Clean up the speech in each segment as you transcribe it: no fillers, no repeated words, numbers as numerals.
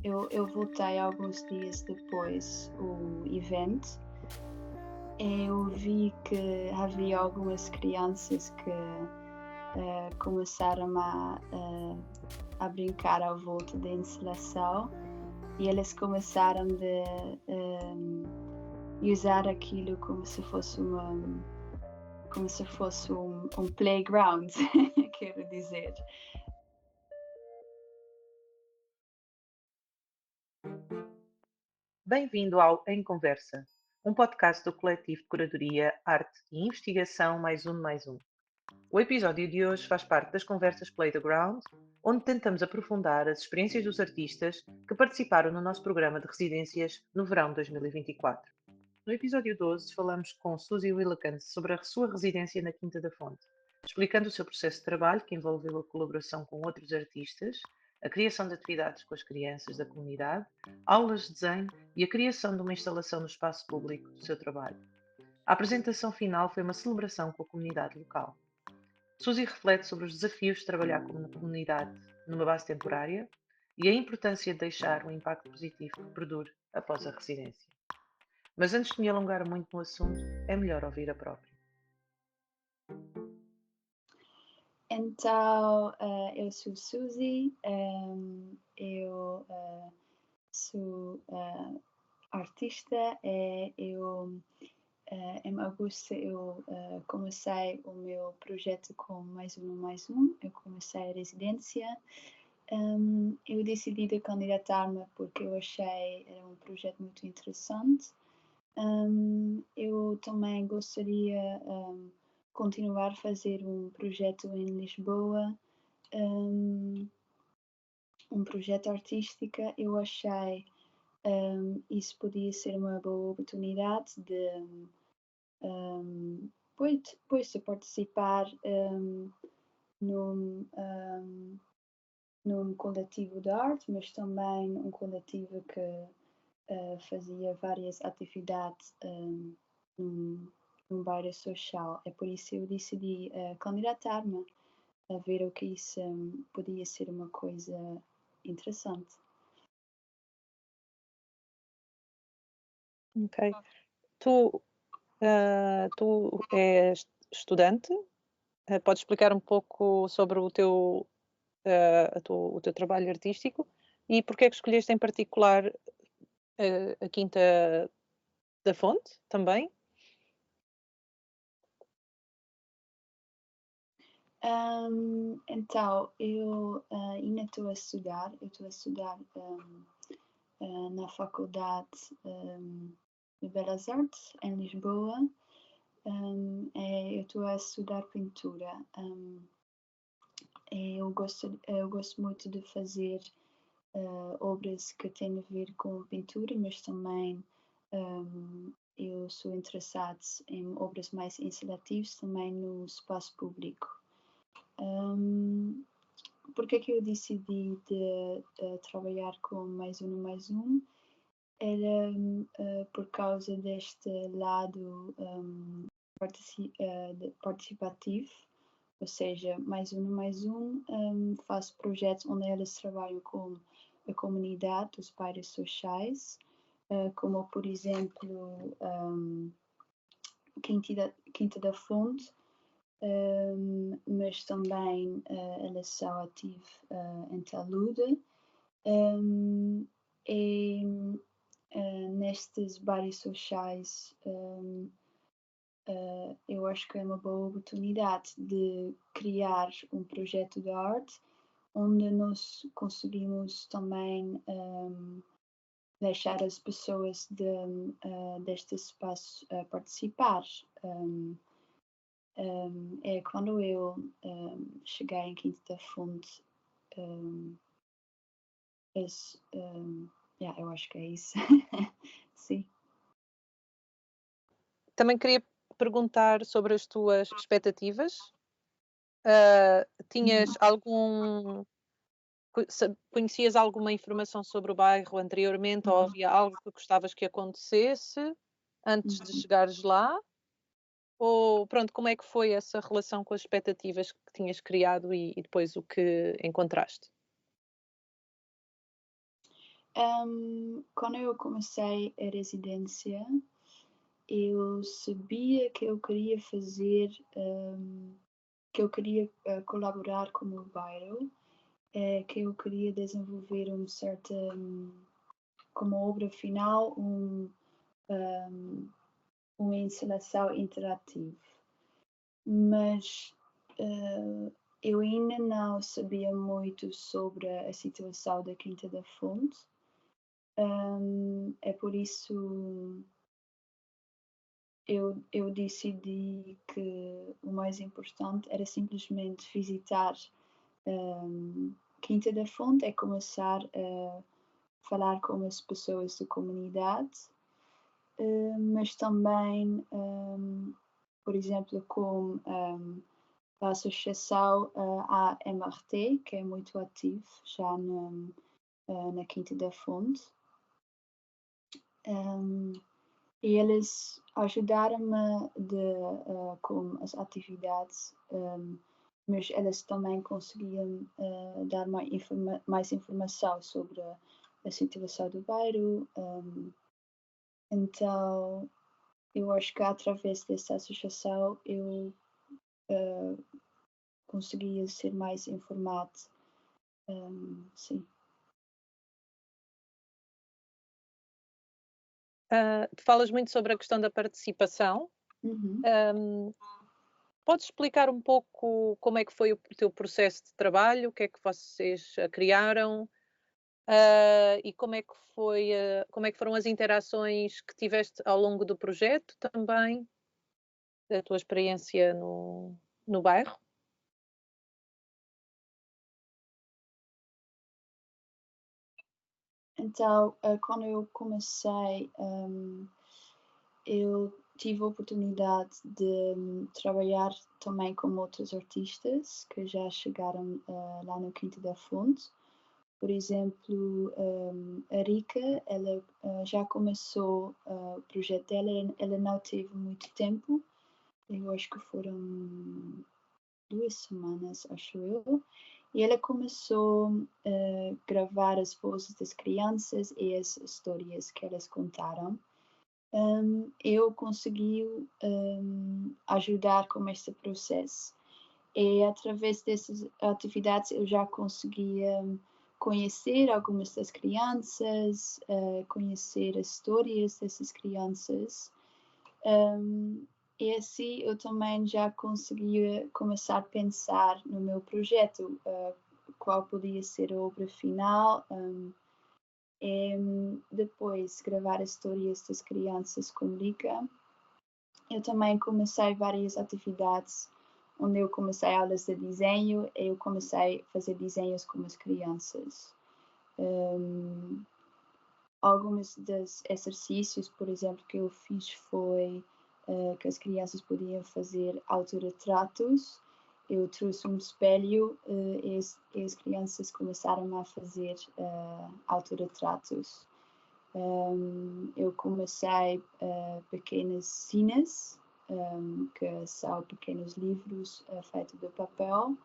eu voltei alguns dias depois o evento. Eu vi que havia algumas crianças que começaram a brincar à volta da instalação e eles começaram de usar aquilo como se fosse um playground, quero dizer. Bem-vindo ao Em Conversa, um podcast do coletivo de Curadoria, Arte e Investigação Mais Um Mais Um. O episódio de hoje faz parte das conversas Playground, onde tentamos aprofundar as experiências dos artistas que participaram no nosso programa de residências no verão 2024. No episódio 12 falamos com Suzy Willikens sobre a sua residência na Quinta da Fonte, explicando o seu processo de trabalho que envolveu a colaboração com outros artistas, a criação de atividades com as crianças da comunidade, aulas de desenho e a criação de uma instalação no espaço público do seu trabalho. A apresentação final foi uma celebração com a comunidade local. Suzy reflete sobre os desafios de trabalhar como comunidade numa base temporária e a importância de deixar um impacto positivo que perdure após a residência. Mas antes de me alongar muito no assunto, é melhor ouvir a própria. Então, eu sou Suzy, eu sou artista. Em agosto eu comecei o meu projeto com Mais Um Mais Um. Eu comecei a residência. Eu decidi de candidatar-me porque eu achei era um projeto muito interessante. Eu também gostaria continuar a fazer um projeto em Lisboa, um projeto artístico. Eu achei isso podia ser uma boa oportunidade de depois de participar num, num coletivo de arte, mas também um coletivo que fazia várias atividades num bairro social. É por isso que eu decidi candidatar-me a ver o que isso podia ser uma coisa interessante. Ok. Tu és estudante? Podes explicar um pouco sobre o teu trabalho artístico e porque é que escolheste em particular a Quinta da Fonte também? Então, eu ainda estou a estudar. Eu estou a estudar na Faculdade de Belas Artes, em Lisboa. Eu estou a estudar pintura. Eu gosto muito de fazer obras que têm a ver com pintura, mas também eu sou interessado em obras mais instalativas também no espaço público. Por que é que eu decidi de trabalhar com Mais Um Mais Um? Era por causa deste lado participativo, ou seja, Mais Um faz projetos onde eles trabalham com a comunidade, os bairros sociais, como por exemplo Quinta da Fonte, mas também eles são ativos em Talude. E nestes bairros sociais eu acho que é uma boa oportunidade de criar um projeto de arte onde nós conseguimos também deixar as pessoas deste espaço participar. É quando eu cheguei em Quinta da Fonte, eu acho que é isso. Sim. Também queria perguntar sobre as tuas expectativas. Tinhas conhecias alguma informação sobre o bairro anteriormente ou havia algo que gostavas que acontecesse antes de chegares lá? Ou pronto, como é que foi essa relação com as expectativas que tinhas criado e depois o que encontraste? Quando eu comecei a residência, eu sabia que eu queria fazer, que eu queria colaborar com o bairro, que eu queria desenvolver como obra final, uma instalação interativa. Mas eu ainda não sabia muito sobre a situação da Quinta da Fonte. É por isso eu decidi que o mais importante era simplesmente visitar Quinta da Fonte, é começar a falar com as pessoas da comunidade, mas também, por exemplo, com a associação AMRT, que é muito ativo já na Quinta da Fonte. E eles ajudaram-me com as atividades, mas eles também conseguiam dar mais informação sobre a situação do bairro. Então, eu acho que através dessa associação eu conseguia ser mais informado. Sim. Falas muito sobre a questão da participação. Podes explicar um pouco como é que foi o teu processo de trabalho, o que é que vocês criaram e como é que foram as interações que tiveste ao longo do projeto também, da tua experiência no bairro? Então, quando eu comecei, eu tive a oportunidade de trabalhar também com outros artistas que já chegaram lá no Quinta da Fonte. Por exemplo, a Rika, ela já começou o projeto dela, ela não teve muito tempo, eu acho que foram 2 semanas, acho eu. E ela começou a gravar as vozes das crianças e as histórias que elas contaram. Eu consegui ajudar com este processo. E através dessas atividades eu já conseguia conhecer algumas das crianças, conhecer as histórias dessas crianças. E assim eu também já conseguia começar a pensar no meu projeto, qual podia ser a obra final, e depois gravar as histórias das crianças com Rika. Eu também comecei várias atividades onde eu comecei aulas de desenho e eu comecei a fazer desenhos com as crianças. Alguns dos exercícios, por exemplo, que eu fiz foi que as crianças podiam fazer autorretratos. Eu trouxe um espelho e as crianças começaram a fazer autorretratos. Eu comecei pequenas cenas, que são pequenos livros feitos de papel.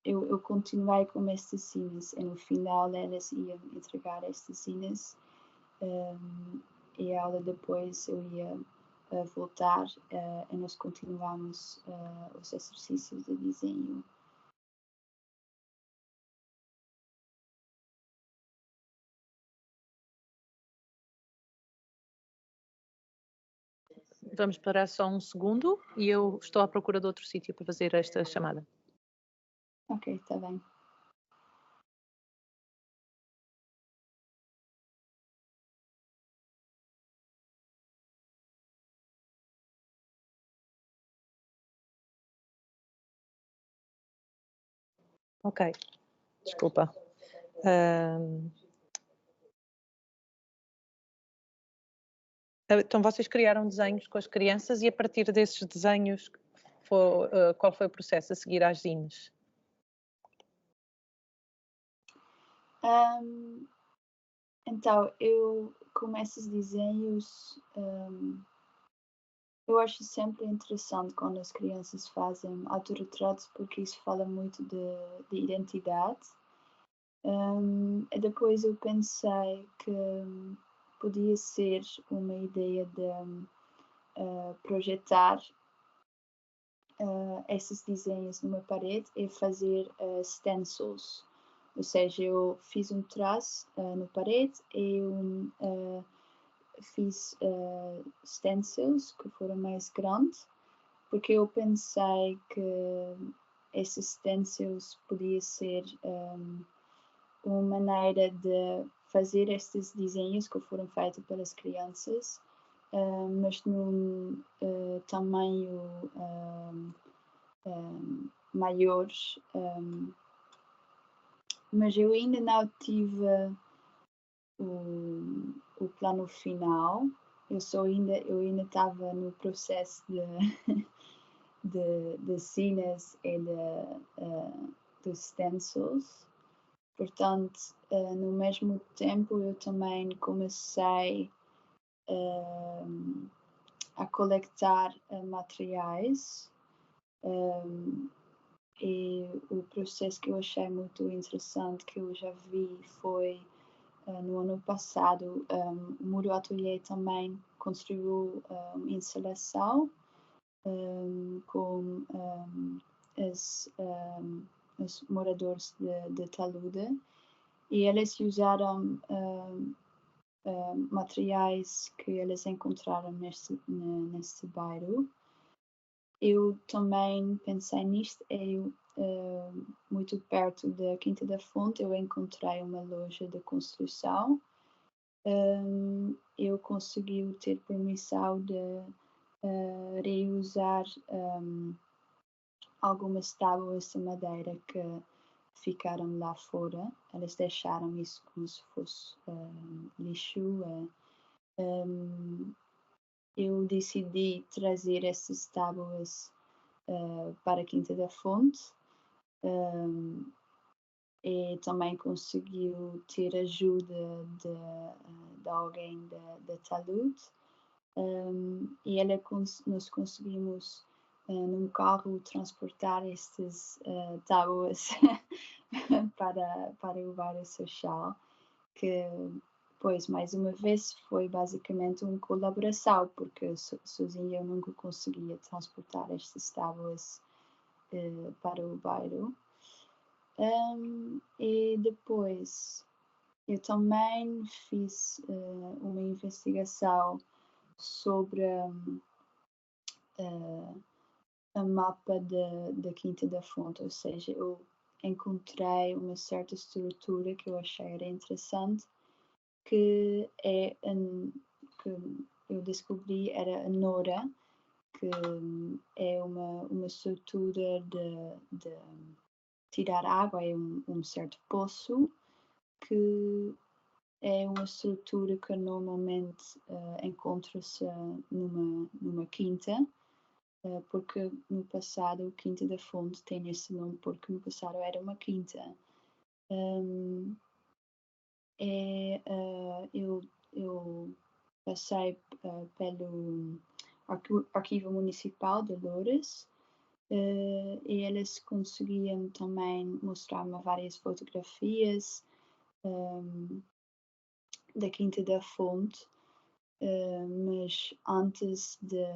Eu continuei com estas cenas e no final elas iam entregar estas cenas e a aula depois eu ia voltar e nós continuamos os exercícios de desenho. Vamos parar só um segundo e eu estou à procura de outro sítio para fazer esta chamada. Ok, está bem. Ok, desculpa. Então vocês criaram desenhos com as crianças e a partir desses desenhos, qual foi o processo a seguir às zines? Então, eu com esses desenhos eu acho sempre interessante quando as crianças fazem autorretratos, porque isso fala muito de identidade. E depois eu pensei que podia ser uma ideia de projetar esses desenhos numa parede e fazer stencils. Ou seja, eu fiz um traço na parede e eu fiz stencils que foram mais grandes, porque eu pensei que esses stencils podia ser uma maneira de fazer estes desenhos que foram feitos pelas crianças, mas num tamanho maior. Mas eu ainda não tive o plano final. Eu ainda estava no processo de cenas e dos stencils. Portanto, no mesmo tempo eu também comecei a coletar materiais, e o processo que eu achei muito interessante que eu já vi foi no ano passado. O Muro Atelier também construiu uma instalação com os moradores de Talude, e eles usaram materiais que eles encontraram nesse bairro. Eu também pensei nisto. Muito perto da Quinta da Fonte eu encontrei uma loja de construção. Eu consegui ter permissão de reusar algumas tábuas de madeira que ficaram lá fora. Eles deixaram isso como se fosse lixo. Eu decidi trazer essas tábuas para a Quinta da Fonte, e também conseguiu ter ajuda de alguém da Talude, e nós conseguimos num carro transportar estas tábuas para o bairro social, que pois, mais uma vez, foi basicamente uma colaboração, porque sozinha eu nunca conseguia transportar estas tábuas para o bairro. E depois eu também fiz uma investigação sobre a mapa da Quinta da Fonte, ou seja, eu encontrei uma certa estrutura que eu achei era interessante, que eu descobri era a Nora, que é uma estrutura de tirar água, é um certo poço, que é uma estrutura que normalmente encontra-se numa quinta, porque no passado a Quinta da Fonte tem esse nome porque no passado era uma quinta. Eu passei pelo Arquivo Municipal de Loures, e eles conseguiam também mostrar-me várias fotografias da Quinta da Fonte, mas antes de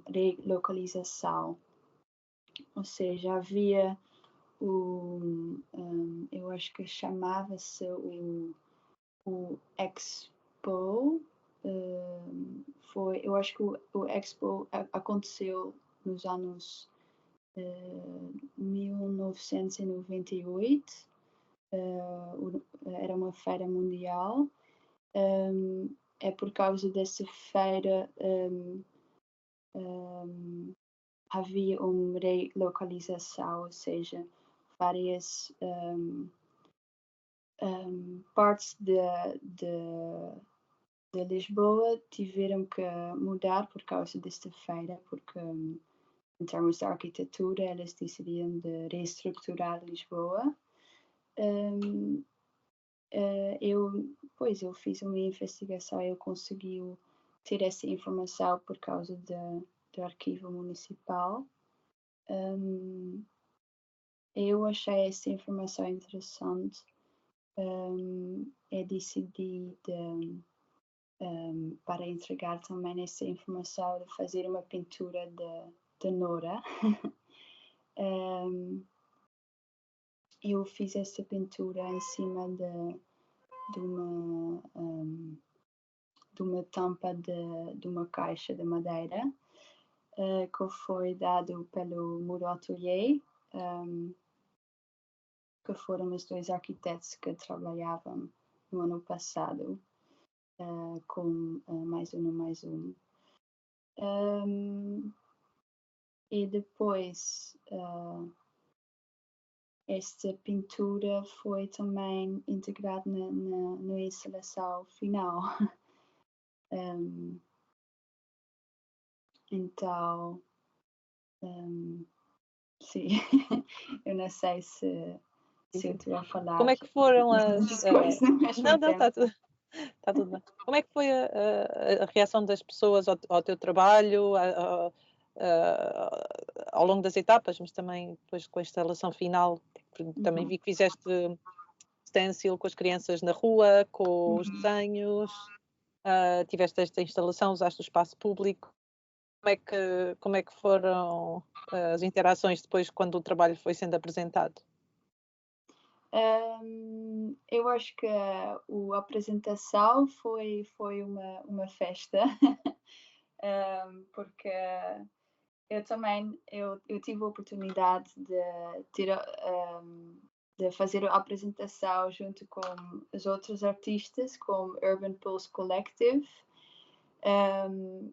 relocalização. Ou seja, havia eu acho que chamava-se o Expo. Eu acho que o Expo aconteceu nos anos 1998. Era uma feira mundial. É por causa dessa feira havia uma relocalização, ou seja, várias partes de Lisboa tiveram que mudar por causa desta feira, porque em termos de arquitetura eles decidiram de reestruturar Lisboa. Eu pois eu fiz uma investigação e eu consegui ter essa informação por causa do arquivo municipal. Eu achei essa informação interessante. Eu decidi para entregar também essa informação de fazer uma pintura de Nora. Eu fiz essa pintura em cima de uma tampa de uma caixa de madeira que foi dado pelo Muro Atelier, que foram os 2 arquitetos que trabalhavam no ano passado com Mais Um. E depois esta pintura foi também integrada na instalação final. Então, sim, eu não sei se eu estou a falar. Como é que foram as coisas ao mesmo não, tempo. está tudo bem. Como é que foi a reação das pessoas ao teu trabalho, ao longo das etapas, mas também depois com a instalação final? Porque também vi que fizeste stencil com as crianças na rua, com os desenhos, tiveste esta instalação, usaste o espaço público. Como é que foram as interações depois quando o trabalho foi sendo apresentado? Eu acho que a apresentação foi uma festa, porque eu também eu tive a oportunidade de fazer a apresentação junto com os outros artistas, como Urban Pulse Collective,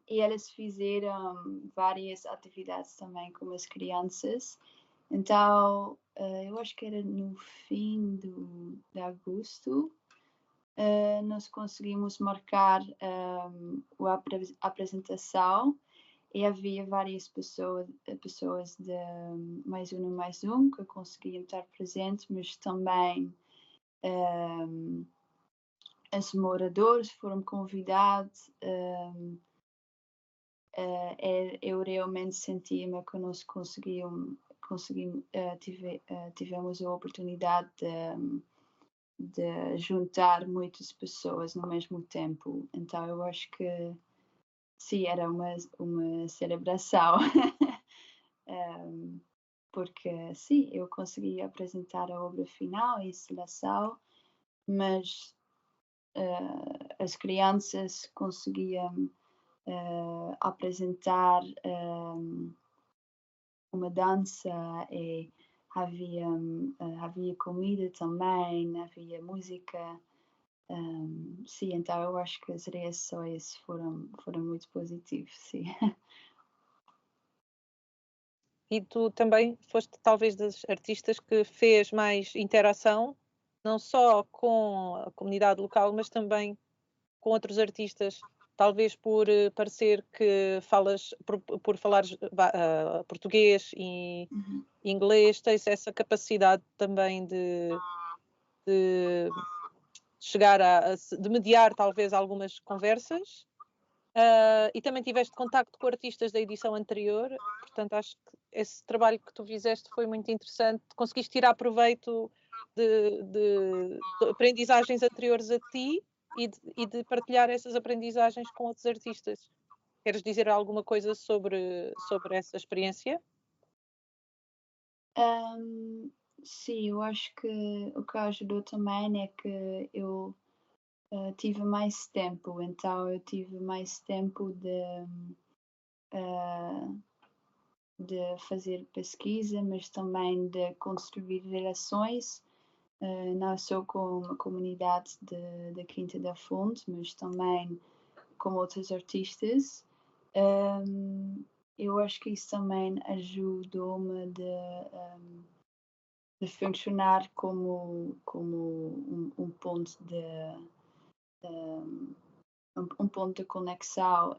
e eles fizeram várias atividades também com as crianças. Então, eu acho que era no fim de agosto, nós conseguimos marcar a apresentação e havia várias pessoas de Mais Um que conseguiam estar presentes, mas também os moradores foram convidados. Eu realmente sentia-me que nós tivemos a oportunidade de juntar muitas pessoas no mesmo tempo. Então eu acho que sim, era uma celebração. Porque sim, eu consegui apresentar a obra final e instalação, mas as crianças conseguiam apresentar uma dança e havia comida também, havia música. Sim, então eu acho que as reações foram muito positivas, sim. E tu também foste talvez das artistas que fez mais interação, não só com a comunidade local, mas também com outros artistas, talvez por parecer que falas, por falares português e inglês, tens essa capacidade também de chegar de mediar talvez algumas conversas. E também tiveste contacto com artistas da edição anterior, portanto acho que esse trabalho que tu fizeste foi muito interessante. Conseguiste tirar proveito de aprendizagens anteriores a ti e de partilhar essas aprendizagens com outros artistas. Queres dizer alguma coisa sobre essa experiência? Sim, eu acho que o que ajudou também é que eu tive mais tempo, então eu tive mais tempo de fazer pesquisa, mas também de construir relações, não só com a comunidade da Quinta da Fonte, mas também com outros artistas. Eu acho que isso também ajudou-me de funcionar como um ponto um ponto de conexão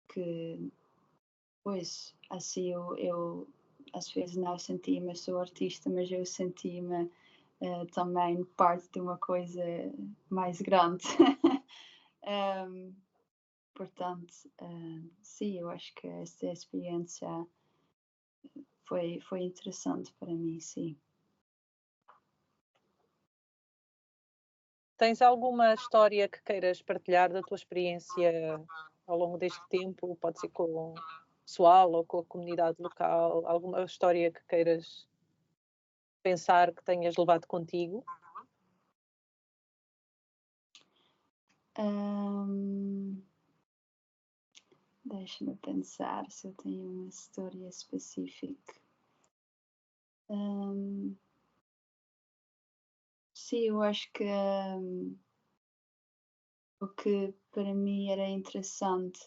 que, pois, assim eu às vezes não senti-me, sou artista, mas eu senti-me também parte de uma coisa mais grande. Portanto, sim, eu acho que esta experiência foi interessante para mim, sim. Tens alguma história que queiras partilhar da tua experiência ao longo deste tempo? Pode ser com o pessoal ou com a comunidade local? Alguma história que queiras pensar que tenhas levado contigo? Deixa-me pensar se eu tenho uma história específica. Sim, eu acho que o que para mim era interessante,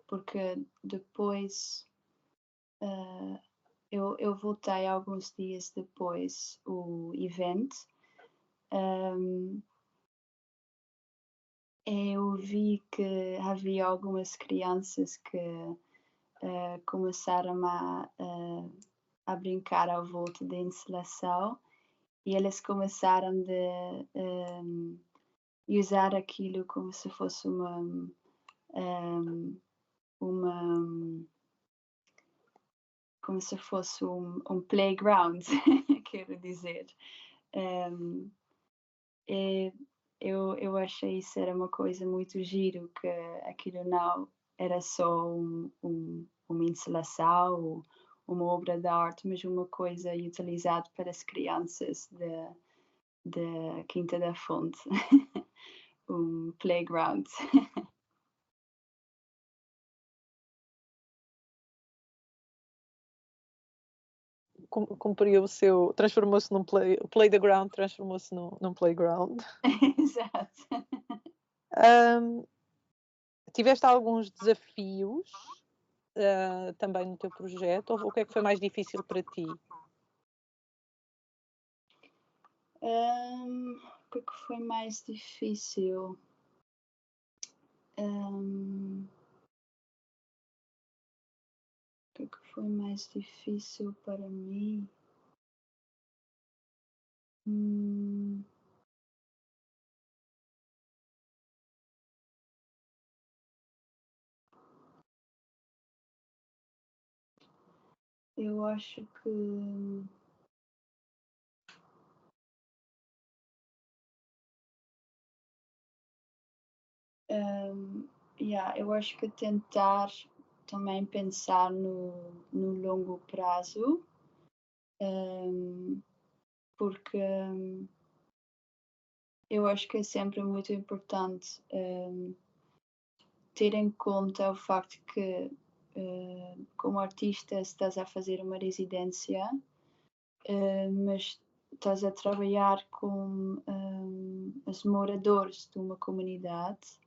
porque depois eu voltei alguns dias depois o evento. Eu vi que havia algumas crianças que começaram a brincar à volta da instalação e elas começaram a usar aquilo como se fosse como se fosse um playground, quero dizer. Eu achei isso era uma coisa muito giro, que aquilo não era só uma instalação, uma obra de arte, mas uma coisa utilizada para as crianças da Quinta da Fonte, um playground. Cumpriu o seu... Transformou-se num play the ground, transformou-se num playground. Exato. Tiveste alguns desafios também no teu projeto? Ou o que é que foi mais difícil para ti? O que é que foi mais difícil? O que é que foi mais difícil para mim? Eu acho que eu acho que tentar também pensar no longo prazo, porque eu acho que é sempre muito importante ter em conta o facto que, como artista, estás a fazer uma residência, mas estás a trabalhar com os moradores de uma comunidade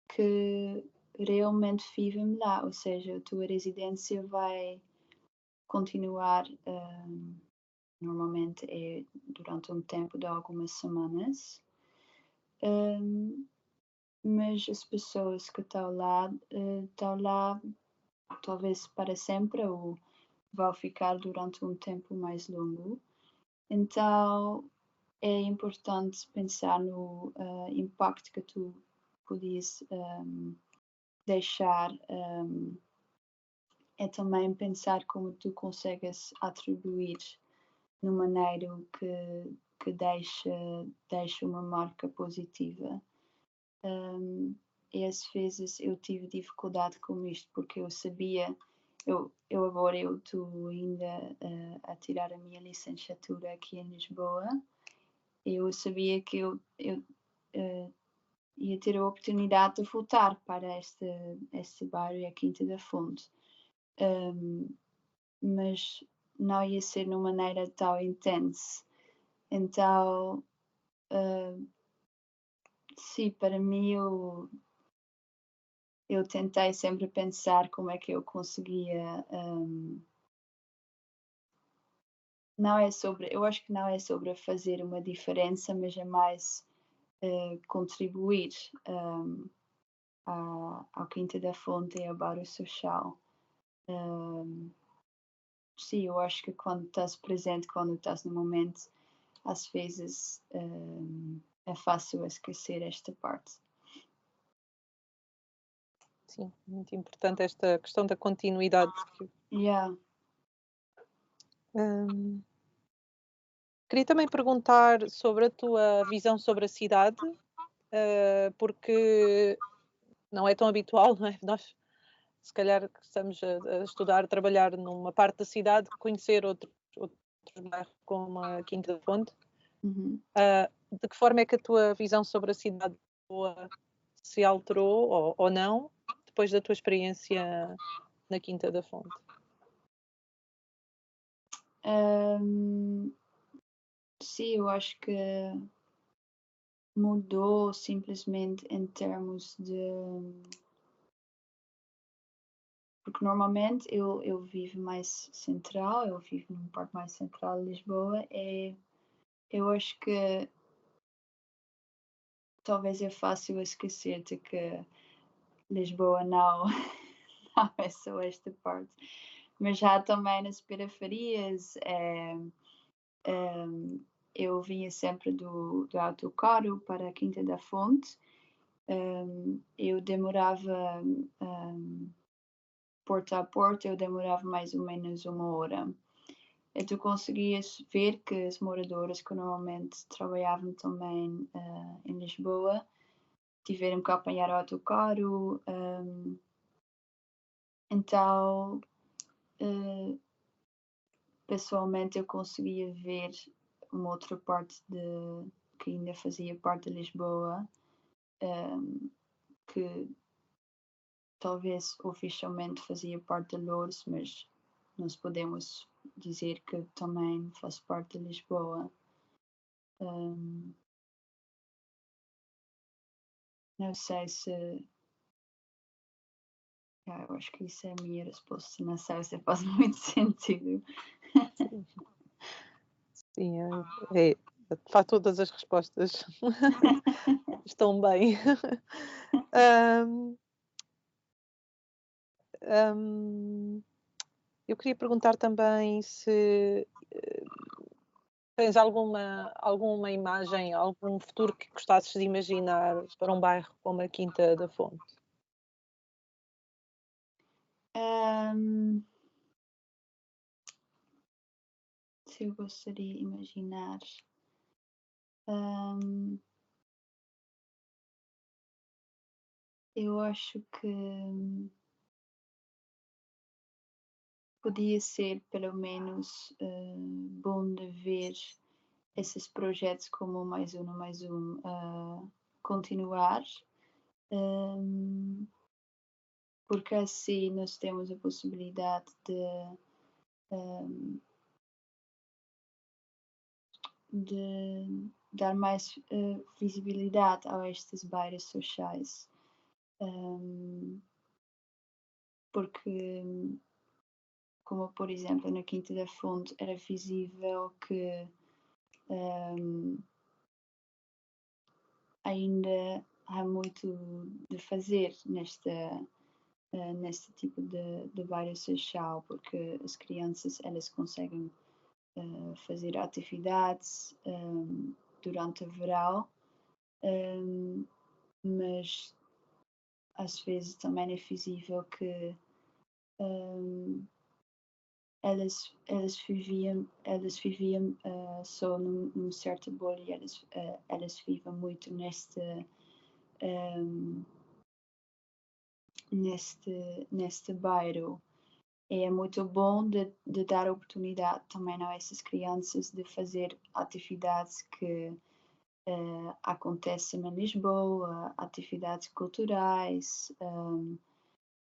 que realmente vivem lá, ou seja, a tua residência vai continuar, normalmente é durante um tempo de algumas semanas, mas as pessoas que estão lá talvez para sempre ou vão ficar durante um tempo mais longo. Então é importante pensar no impacto que tu podias deixar. É também pensar como tu consegues atribuir de maneira que deixa uma marca positiva. E às vezes eu tive dificuldade com isto porque eu sabia, eu agora eu estou ainda a tirar a minha licenciatura aqui em Lisboa. Eu sabia que eu ia ter a oportunidade de voltar para este bairro, a Quinta da Fonte. Mas não ia ser de uma maneira tão intensa. Então, sim, para mim eu tentei sempre pensar como é que eu conseguia. Eu acho que não é sobre fazer uma diferença, mas é mais contribuir ao Quinta da Fonte e ao Bairro Social. sim, eu acho que quando estás presente, quando estás no momento, às vezes é fácil esquecer esta parte. Sim, muito importante esta questão da continuidade. Yeah. Queria também perguntar sobre a tua visão sobre a cidade, porque não é tão habitual, não é? Nós, se calhar, que estamos a estudar, a trabalhar numa parte da cidade, conhecer outros bairros como a Quinta da Fonte. Uhum. De que forma é que a tua visão sobre a cidade de Lisboa se alterou ou não depois da tua experiência na Quinta da Fonte? Sim, eu acho que mudou simplesmente em termos de. Porque normalmente eu vivo mais central, eu vivo numa parte mais central de Lisboa, eu acho que talvez é fácil esquecer de que Lisboa não, não é só esta parte. Mas já também nas periferias, eu vinha sempre do autocarro para a Quinta da Fonte. Eu demorava, porta a porta, eu demorava mais ou menos 1 hora. E tu conseguias ver que as moradoras que normalmente trabalhavam também em Lisboa tiveram que apanhar o autocarro. Então, pessoalmente, eu conseguia ver uma outra parte que ainda fazia parte de Lisboa, que talvez oficialmente fazia parte de Lourdes, mas nós podemos dizer que também faz parte de Lisboa. Não sei se. Eu acho que isso é a minha resposta. Não sei se faz muito sentido. Sim, de facto todas as respostas estão bem. Eu queria perguntar também se tens alguma imagem, algum futuro que gostasses de imaginar para um bairro como a Quinta da Fonte? Se eu gostaria de imaginar. Eu acho que podia ser pelo menos bom de ver esses projetos como Mais Um, Mais Um continuar, porque assim nós temos a possibilidade de dar mais visibilidade a estes bairros sociais, porque, como por exemplo na Quinta da Fonte, era visível que ainda há muito de fazer neste tipo de bairro social, porque as crianças elas conseguem fazer atividades durante o verão, mas às vezes também é visível que elas viviam só num certo bolha, elas vivem muito neste bairro. É muito bom de dar oportunidade também a essas crianças de fazer atividades que acontecem em Lisboa, atividades culturais,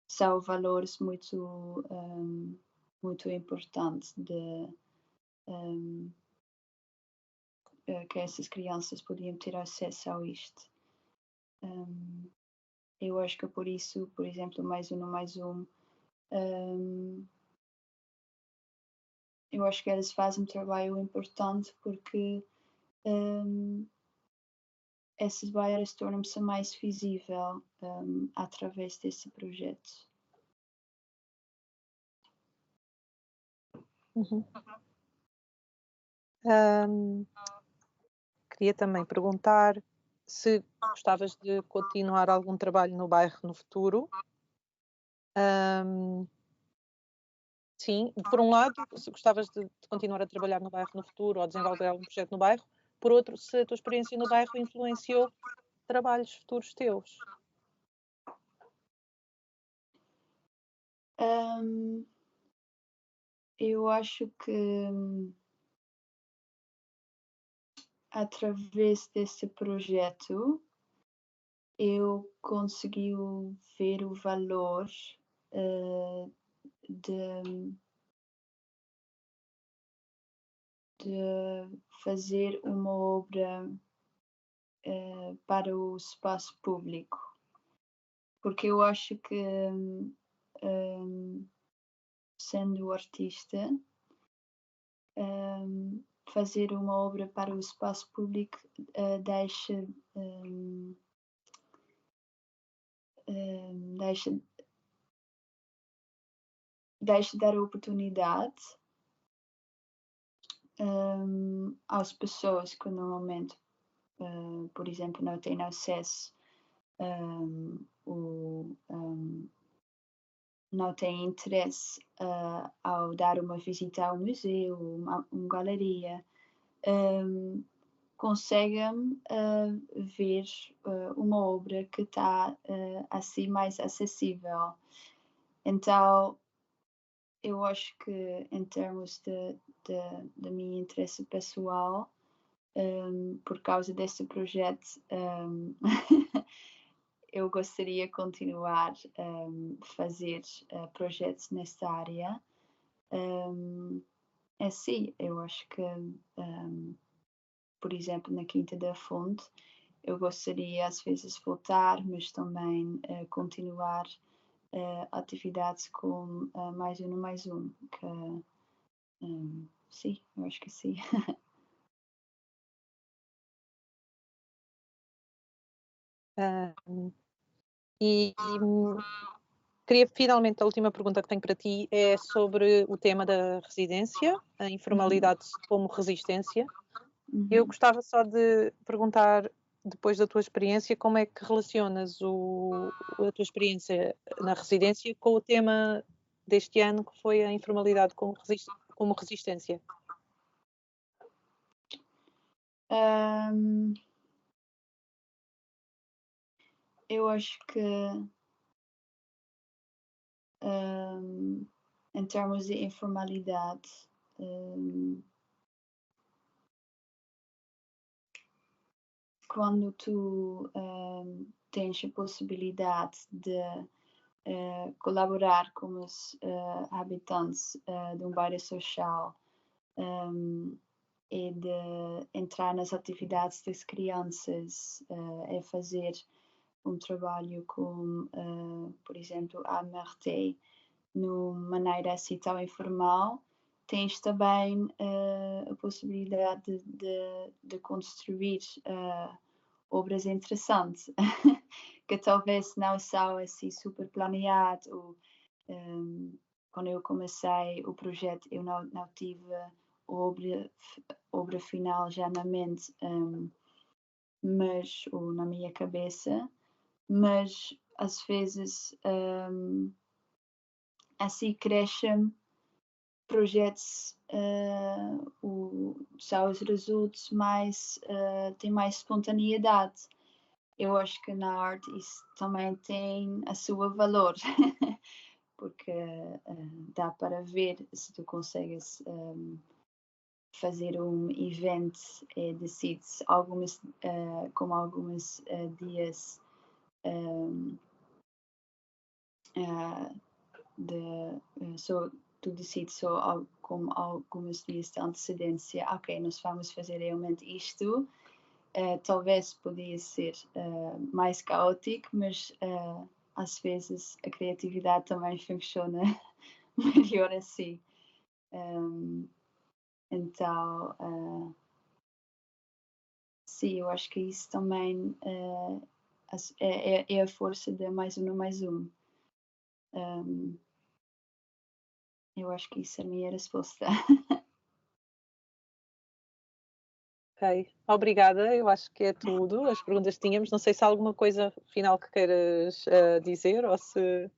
são valores muito importantes que essas crianças podiam ter acesso a isto. Eu acho que por isso, por exemplo, Mais Um, Mais Um, eu acho que eles fazem um trabalho importante porque essas barreiras tornam-se mais visível através desse projeto. Uhum. Queria também perguntar se gostavas de continuar algum trabalho no bairro no futuro. Sim, por um lado, se gostavas de continuar a trabalhar no bairro no futuro ou desenvolver algum projeto no bairro, por outro, se a tua experiência no bairro influenciou trabalhos futuros teus. Eu acho que através desse projeto eu consegui ver o valor de fazer uma obra para o espaço público, porque eu acho que sendo artista, fazer uma obra para o espaço público deixa dar a oportunidade às pessoas que normalmente, por exemplo, não têm acesso não têm interesse ao dar uma visita ao museu, uma galeria, conseguem ver uma obra que está assim mais acessível. Então, eu acho que em termos de meu interesse pessoal, por causa desse projeto, eu gostaria de continuar a fazer projetos nesta área. Sim, eu acho que, por exemplo, na Quinta da Fonte, eu gostaria às vezes voltar, mas também continuar atividades com mais um, mais um. Sim, eu acho que sim. E queria finalmente, a última pergunta que tenho para ti é sobre o tema da residência, a informalidade como resistência. Eu gostava só de perguntar, depois da tua experiência, como é que relacionas a tua experiência na residência com o tema deste ano, que foi a informalidade como resistência? Eu acho que em termos de informalidade, quando tu tens a possibilidade de colaborar com os habitantes de um bairro social e de entrar nas atividades das crianças, é fazer um trabalho com, por exemplo, a MRT, numa maneira assim tão informal, tens também a possibilidade de construir obras interessantes, que talvez não são assim super planeado. Quando eu comecei o projeto, eu não tive obra final já na mente, mas ou na minha cabeça, mas às vezes assim crescem projetos, são os resultados mais, têm mais espontaneidade. Eu acho que na arte isso também tem a seu valor, porque dá para ver se tu consegues fazer um evento e decides como alguns dias tu decides só com alguns dias de antecedência, ok, nós vamos fazer realmente isto. Talvez podia ser mais caótico, mas às vezes a criatividade também funciona melhor assim. Então, sim, eu acho que isso também é a força de mais um no mais um. eu acho que isso é a minha resposta. Ok, obrigada. Eu acho que é tudo. As perguntas que tínhamos. Não sei se há alguma coisa final que queiras dizer ou se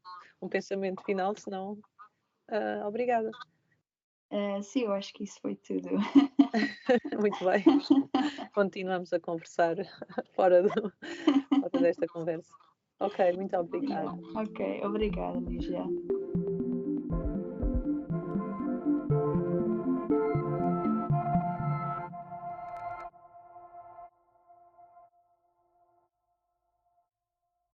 um pensamento final, se não, obrigada. Sim, eu acho que isso foi tudo. Muito bem. Continuamos a conversar fora desta conversa. Ok, muito obrigada. Ok, obrigada, Lígia.